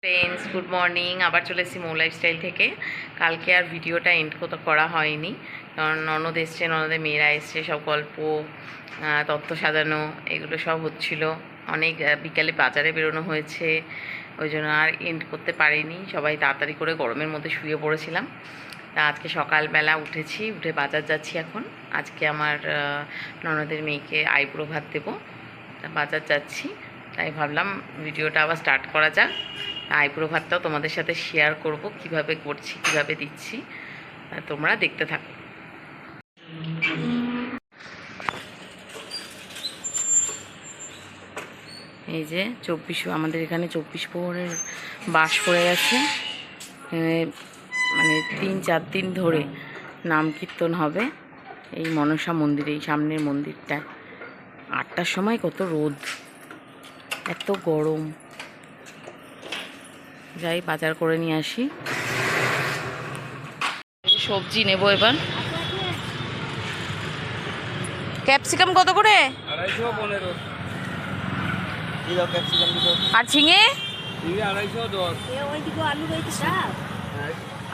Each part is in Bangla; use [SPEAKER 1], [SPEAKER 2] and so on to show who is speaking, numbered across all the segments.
[SPEAKER 1] Friends, good morning. আবার চলে এসেছি মৌ লাইফস্টাইল থেকে। কালকে আর ভিডিওটা এন্ড করা হয়নি, কারণ ননদ এসছে, ননদের মেয়েরা এসছে, সব গল্প তত্ত্ব সাজানো এগুলো সব হচ্ছিল। অনেক বিকালে বাজারে বেরোনো হয়েছে, ওই জন্য আর এন্ড করতে পারিনি। সবাই তাড়াতাড়ি করে গরমের মধ্যে শুয়ে পড়েছিলাম। তা আজকে সকালবেলা উঠেছি, উঠে বাজার যাচ্ছি এখন। আজকে আমার ননদের মেয়েকে আইব্রো ভাত দেবো, তা বাজার যাচ্ছি। তাই ভাবলাম ভিডিওটা আবার স্টার্ট করা যাক। আইব্রো ভাতটাও তোমাদের সাথে শেয়ার করব, কিভাবে করছি, কিভাবে দিচ্ছি, তোমরা দেখতে থাকো। এই যে আমাদের এখানে 24 প্রহরের বাস পড়ে গেছে। মানে 3-4 দিন ধরে নাম কীর্তন হবে এই মনসা মন্দিরে, এই সামনের মন্দিরটায়। 8টার সময় কত রোদ, এত গরম। যাই বাজার করে নিয়ে আসি। সবজি নেব এবার। ক্যাপসিকাম কত করে?
[SPEAKER 2] 215।
[SPEAKER 1] আর ঝিঙে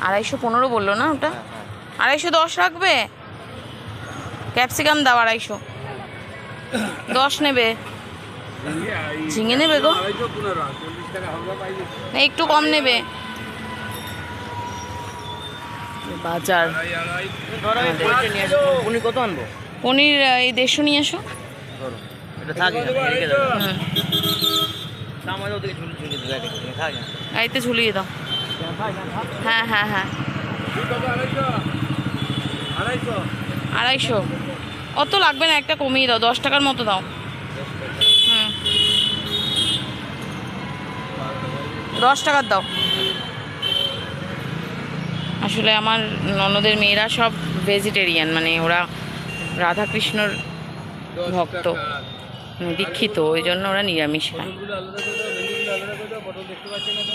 [SPEAKER 1] 215 বললো না ওটা? 210 রাখবে? ক্যাপসিকাম দাও 210 নেবে? ঝিঙে নেবে গো? একটু কম নেবে। বাজার
[SPEAKER 2] পনির কত আনবো?
[SPEAKER 1] পনির এই 150 নিয়ে এসো। এইতে ঝুলিয়ে দাও। হ্যাঁ হ্যাঁ হ্যাঁ, 250। অত লাগবে না, একটা কমিয়ে দাও, 10 টাকার মতো দাও। 10 টাকার দাও। আসলে আমার ননদের মেয়েরা সব ভেজিটেরিয়ান, মানে ওরা রাধাকৃষ্ণর ভক্ত, দীক্ষিত, ওই জন্য ওরা নিরামিষ খায়।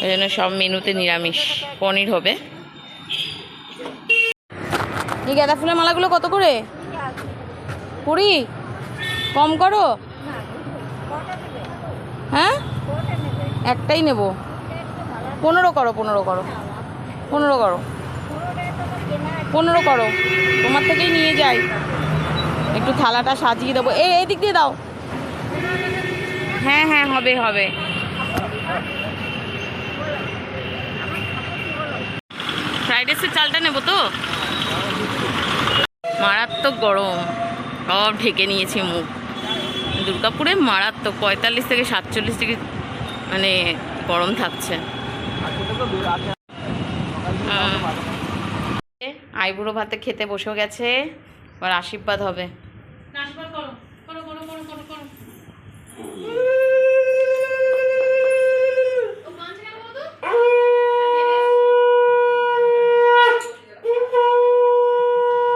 [SPEAKER 1] ওই জন্য সব মেনুতে নিরামিষ। পনির হবে। এই গাঁদা ফুলের মালাগুলো কত করে? 20? কম করো। হ্যাঁ, একটাই নেব। 15 করো, 15 করো, 15 করো, 15 করো। তোমার থেকেই নিয়ে যাই। একটু থালাটা সাজিয়ে দেবো। এই দিক দিয়ে দাও। হ্যাঁ হ্যাঁ, হবে হবে। ফ্রাইড রাইসের চালটা নেবো তো। মারাত্মক গরম, সব ঢেকে নিয়েছি মুখ। দুর্গাপুরে মারাত্মক 45 থেকে 47 ডিগ্রি মানে গরম থাকছে। আইবুড়ো ভাতে খেতে বসে গেছে, এবার আশীর্বাদ হবে।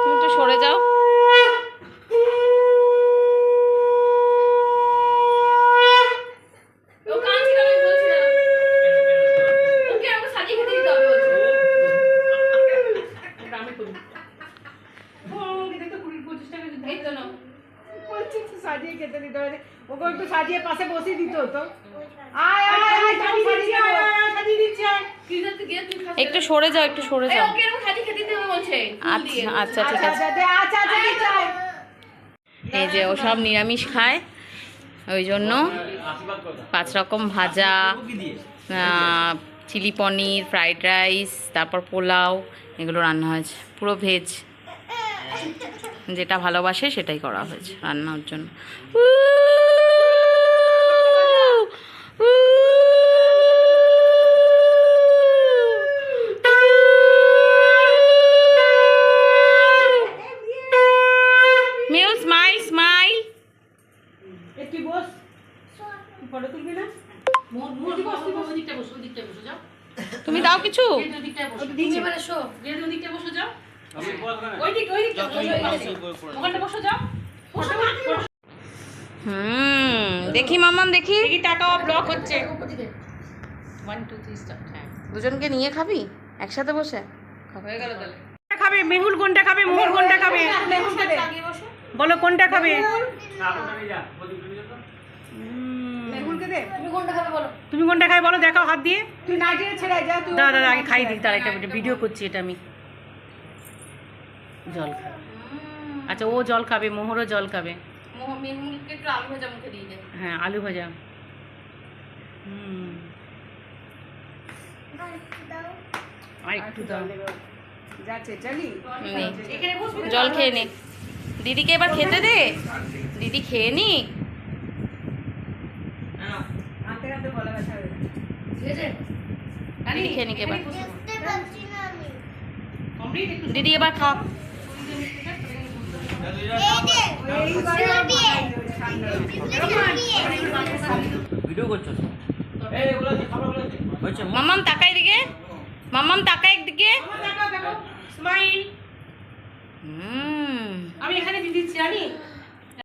[SPEAKER 1] তুমি তো সরে যাও। একটু সরে যাও, একটু সরে যাও। আচ্ছা আচ্ছা, ঠিক আছে। এই যে ও সব নিরামিষ খায়, ওই জন্য 5 রকম ভাজা, চিলি পনির, ফ্রাইড রাইস, তারপর পোলাও, এগুলো রান্না হয়েছে। পুরো ভেজ, যেটা ভালোবাসে সেটাই করা হয়েছে রান্নার জন্য। তুমি দাও কিছু। দেখি মাম্মাম, দেখি টাকা ব্লক হচ্ছে। 1 2 3 স্টার্ট। হ্যাঁ, দুজনকে নিয়ে খাবি একসাথে বসে? হয়ে গেল তাহলে।
[SPEAKER 2] খাবে মেহুল, কোনটা খাবে? মোহর কোনটা খাবে? বলো কোনটা খাবে? মেহুলকে দে। তুমি কোনটা খাবে বলো, দেখাও হাত দিয়ে।
[SPEAKER 3] তুই না দিয়ে ছেড়ে যা তুই।
[SPEAKER 2] দাঁড়া দাঁড়া, আগে খাই দিই, তার একটা ভিডিও করছি এটা আমি। জল খাবে। আচ্ছা, ও জল খাবে, মোহরও জল খাবে। হ্যাঁ, আলু ভাজা। আর একটু দাও।
[SPEAKER 3] যাচ্ছে চলি।
[SPEAKER 1] জল খেয়ে নে, দিদিকে এবার খেতে দে, দিদি খেয়ে নি।
[SPEAKER 3] হাতে হাতে গলা ব্যথা হয়ে যাচ্ছে।
[SPEAKER 1] দিদি খেয়ে নিক এবার, দিদি এবার খা।
[SPEAKER 2] ভিডিও করছো?
[SPEAKER 1] মাম্মাম তাকাই দিকে, মাম্মাম তাকাই একদিকে।
[SPEAKER 2] স্মাইল।
[SPEAKER 1] হুম
[SPEAKER 2] আমি এখানে দিয়ে দিচ্ছি, জানি।